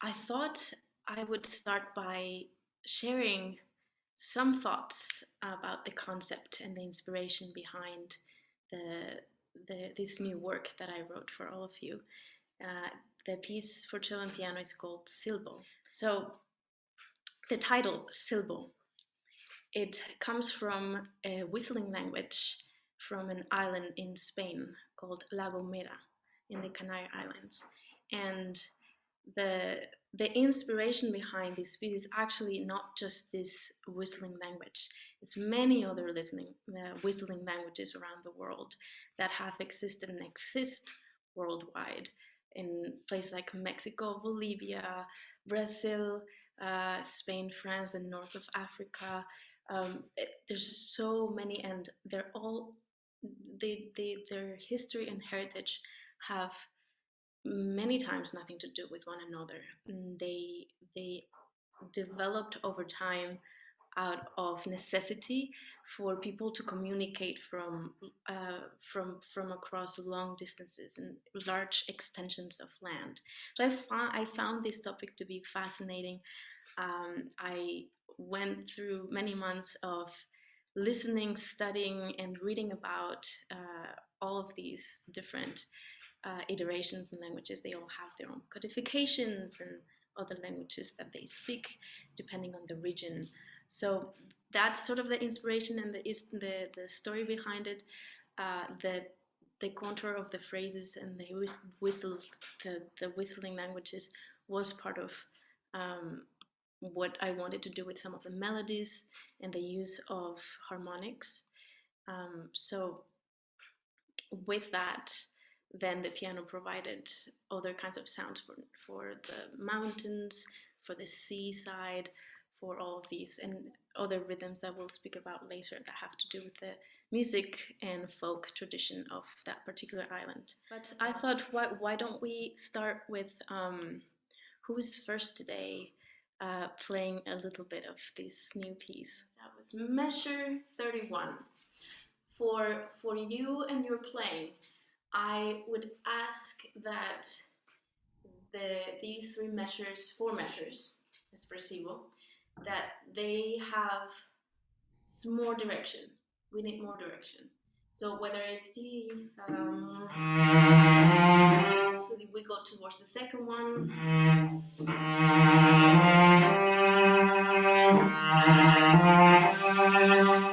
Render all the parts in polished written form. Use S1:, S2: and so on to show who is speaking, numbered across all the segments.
S1: I thought I would start by sharing some thoughts about the concept and the inspiration behind the, this new work that I wrote for all of you. Uh, the piece for cello and piano is called Silbo. So the title Silbo, it comes from a whistling language from an island in Spain called La Gomera in the Canary Islands. And the the inspiration behind this piece is actually not just this whistling language. It's many other whistling languages around the world that have existed and exist worldwide in places like Mexico, Bolivia, Brazil, Spain, France, and north of Africa. There's so many, and they're all their history and heritage have many times nothing to do with one another. They developed over time out of necessity for people to communicate from across long distances and large extensions of land. So I found this topic to be fascinating. I went through many months of listening, studying, and reading about all of these different iterations and languages. They all have their own codifications and other languages that they speak depending on the region. So that's sort of the inspiration and the story behind it. The contour of the phrases and the the whistling languages was part of what I wanted to do with some of the melodies and the use of harmonics. So with that, then the piano provided other kinds of sounds for the mountains, for the seaside, for all of these and other rhythms that we'll speak about later that have to do with the music and folk tradition of that particular island. But I thought, why don't we start with who's first today playing a little bit of this new piece? That was measure 31. For you and your playing, I would ask that these four measures, espressivo, that they have more direction. We need more direction. So whether it's the so we go towards the second one.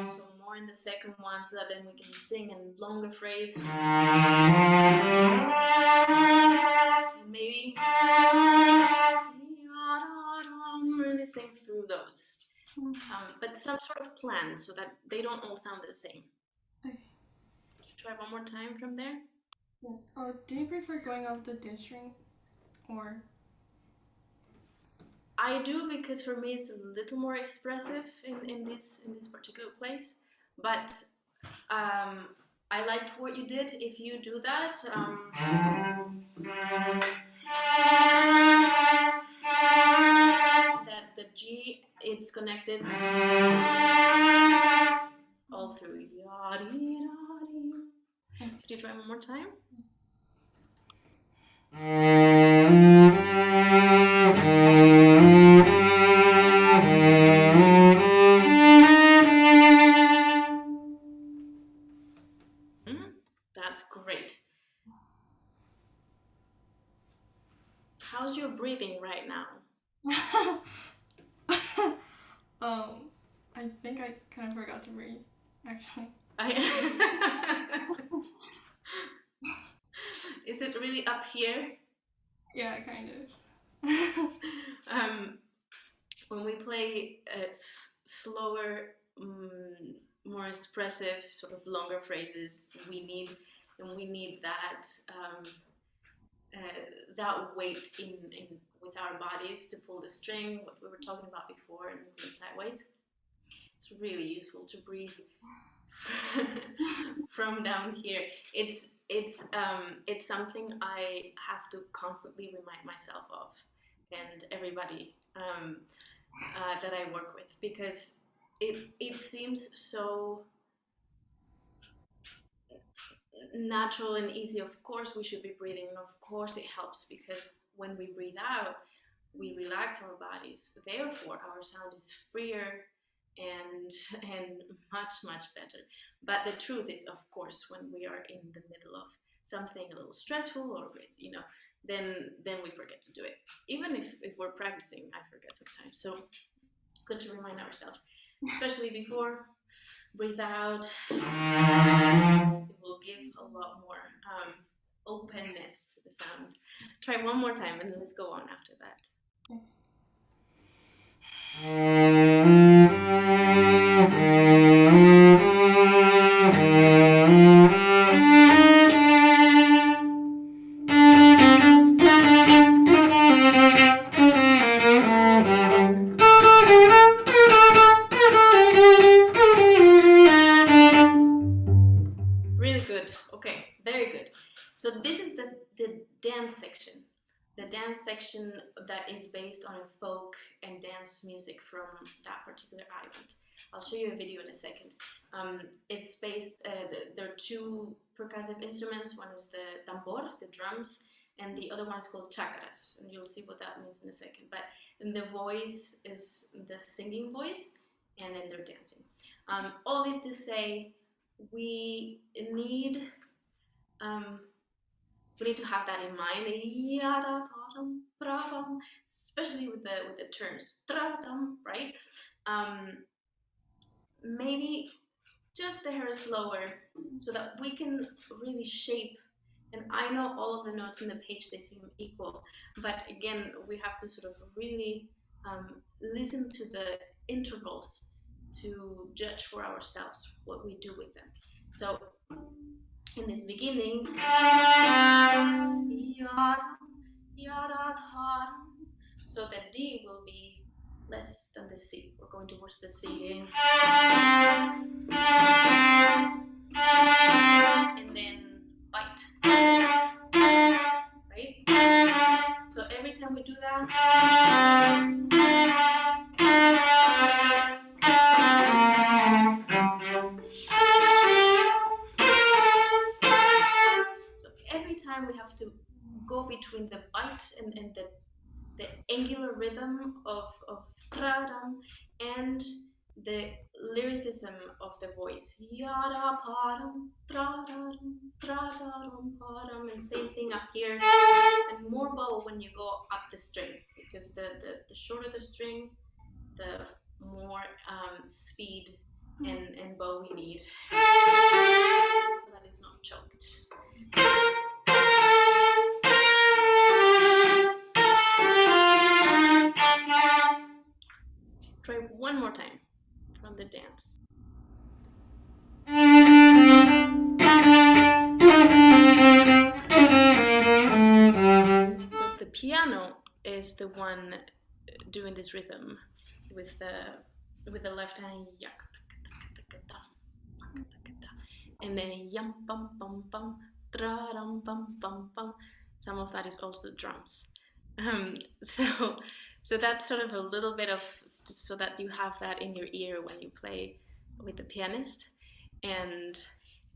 S1: So more in the second one, so that then we can sing in longer phrase. And maybe really sing through those. But some sort of plan so that they don't all sound the same.
S2: Okay.
S1: Try one more time from there.
S2: Yes. Or do you prefer going off the D string, or?
S1: I do, because for me it's a little more expressive in this particular place. But I liked what you did. If you do that, that the G, it's connected all through. Could you try one more time? That's great. How's your breathing right now?
S2: I think I kind of forgot to breathe, actually.
S1: Is it really up here?
S2: Yeah, kind of.
S1: When we play slower, more expressive, sort of longer phrases, we need that that weight in with our bodies to pull the string. What we were talking about before, and moving sideways. It's really useful to breathe from down here. It's something I have to constantly remind myself of, and everybody that I work with, because it seems so natural and easy. Of course we should be breathing, and of course it helps, because when we breathe out, we relax our bodies. Therefore, our sound is freer and much better. But the truth is, of course, when we are in the middle of something a little stressful, or then we forget to do it. Even if we're practicing, I forget sometimes. So good to remind ourselves, especially before. Breathe out. It will give a lot more openness to the sound. Try one more time and let's go on after that. Really good. Okay, very good. So this is the dance section. The dance section that is based on folk and dance music from that particular island. I'll show you a video in a second. It's based, there are two percussive instruments. One is the tambor, the drums, and the other one is called chakras. And you'll see what that means in a second. But the voice is the singing voice, and then they're dancing. All this to say, we need to have that in mind, especially with the turns, right? Maybe just a hair slower so that we can really shape. And I know all of the notes in the page, they seem equal, but again, we have to sort of really listen to the intervals to judge for ourselves what we do with them. So in this beginning, so the D will be less than the C. We're going towards the C. And then bite. Right? So every time we do that, so every time we have to go between the bite and the angular rhythm of tradam and the lyricism of the voice. Yada padam, padam, and same thing up here. And more bow when you go up the string, because the shorter the string, the more speed and bow we need, so that it's not choked. Try one more time from the dance. So the piano is the one doing this rhythm with the left hand, and then yum bum bum bum, tra dum bum bum bum. Some of that is also the drums. So that's sort of a little bit of, so that you have that in your ear when you play with the pianist. And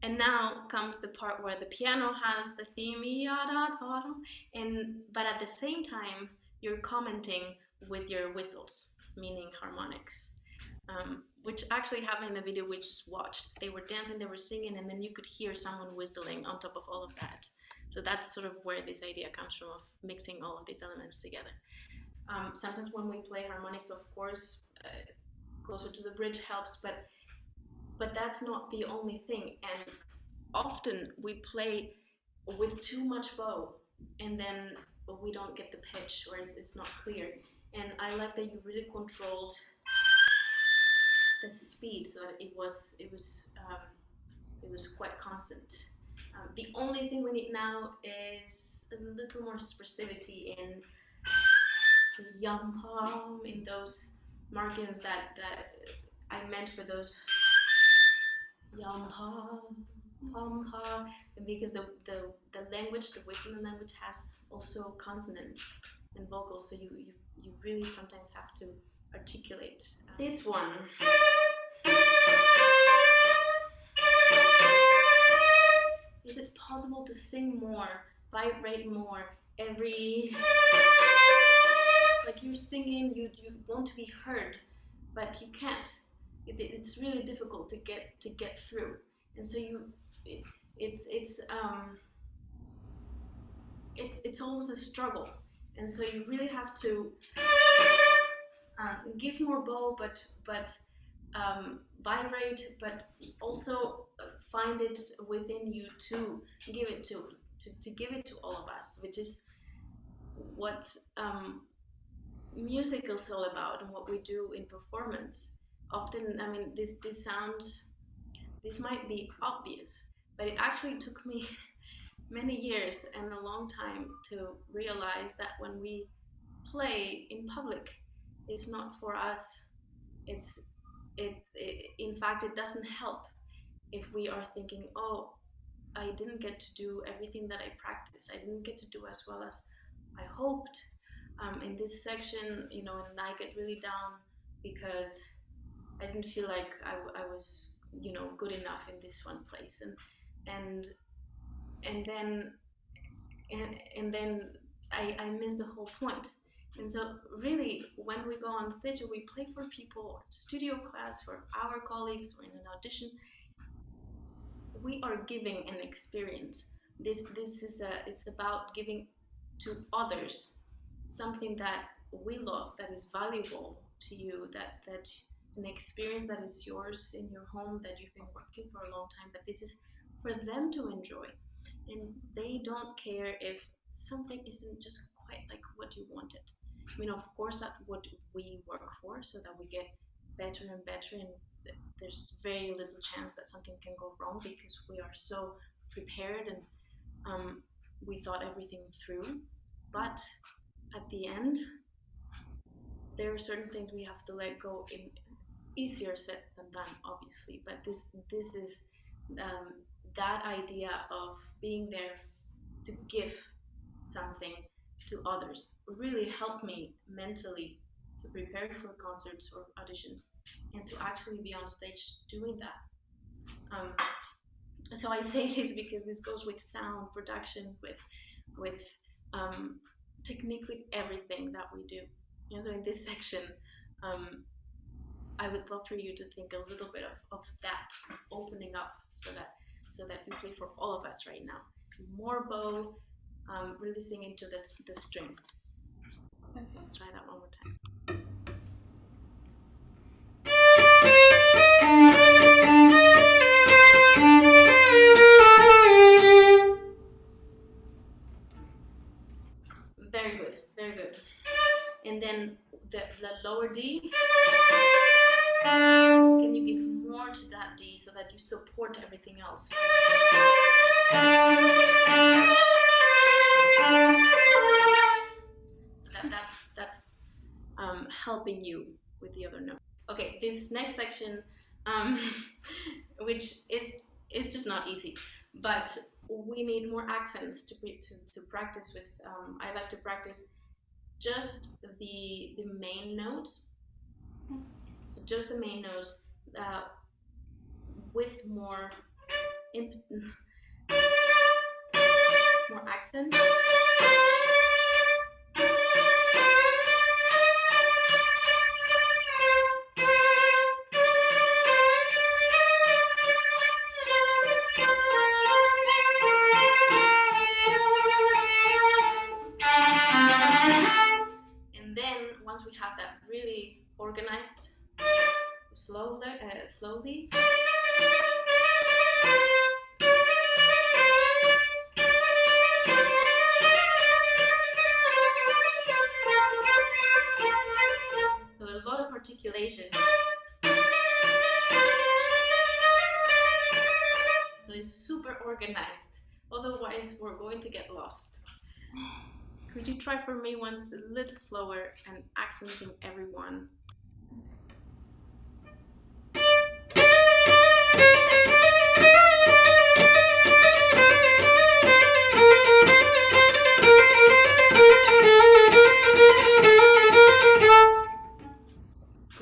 S1: now comes the part where the piano has the theme, but at the same time you're commenting with your whistles, meaning harmonics, which actually happened in the video we just watched. They were dancing, they were singing, and then you could hear someone whistling on top of all of that. So that's sort of where this idea comes from, of mixing all of these elements together. Sometimes when we play harmonics, of course, closer to the bridge helps, but that's not the only thing. And often we play with too much bow, and then we don't get the pitch, or it's not clear. And I like that you really controlled the speed so that it was quite constant. The only thing we need now is a little more expressivity in yum hum, in those markings that I meant for those yum hum, because the language, the whistling language, has also consonants and vocals, so you really sometimes have to articulate. This one. Is it possible to sing more, vibrate more every like you're singing, you want to be heard, but you can't. It's really difficult to get through, and so it's always a struggle, and so you really have to give more bow, but vibrate, but also find it within you to give it to give it to all of us, which is what music is all about and what we do in performance. Often, I mean, this might be obvious, but it actually took me many years and a long time to realize that when we play in public, it's not for us. In fact, it doesn't help if we are thinking, oh, I didn't get to do everything that I practiced. I didn't get to do as well as I hoped in this section, and I get really down because I didn't feel like I was, good enough in this one place, and and then and then I miss the whole point. And so, really, when we go on stage or we play for people, or studio class for our colleagues, or in an audition, we are giving an experience. This is it's about giving to others something that we love, that is valuable to you, that an experience that is yours in your home, that you've been working for a long time, but this is for them to enjoy, and they don't care if something isn't just quite like what you wanted. I mean, of course, that's what we work for, so that we get better and better, and there's very little chance that something can go wrong because we are so prepared, and we thought everything through. But at the end, there are certain things we have to let go. In easier said than done, obviously. But this is that idea of being there to give something to others really helped me mentally to prepare for concerts or auditions, and to actually be on stage doing that. So I say this because this goes with sound production, with technique, with everything that we do. And so in this section, I would love for you to think a little bit of that, of opening up, so that we play for all of us right now. More bow, really sing into the string. Let's try that one more time. Very good, very good. And then the lower D, can you give more to that D so that you support everything else? So that's helping you with the other note. Okay, this next section, which is just not easy, but we need more accents to practice with. I like to practice just the main notes. So just the main notes with more accent. And then once we have that really organized, slowly. So a lot of articulation. So it's super organized. Otherwise, we're going to get lost. Could you try for me once a little slower and accenting everyone?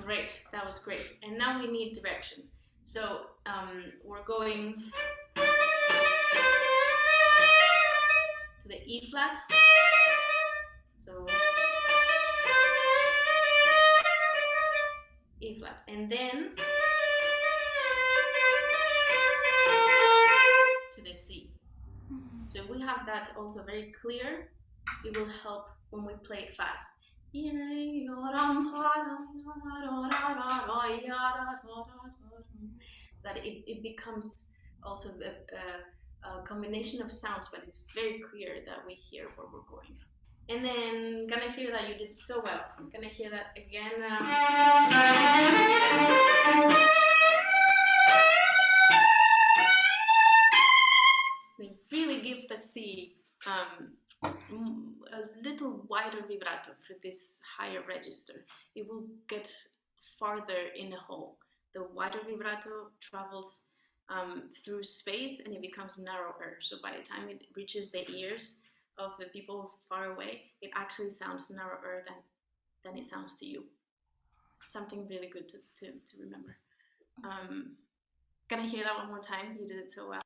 S1: Great, that was great. And now we need direction. So we're going to the E flat. So and then to the C. So if we have that also very clear, it will help when we play it fast. That it becomes also a combination of sounds, but it's very clear that we hear where we're going. And then gonna hear that you did so well. I'm gonna hear that again. They really give the C a little wider vibrato for this higher register. It will get farther in the hole. The wider vibrato travels through space and it becomes narrower. So by the time it reaches the ears of the people far away, it actually sounds narrower than it sounds to you. Something really good to remember. Can I hear that one more time? You did it so well.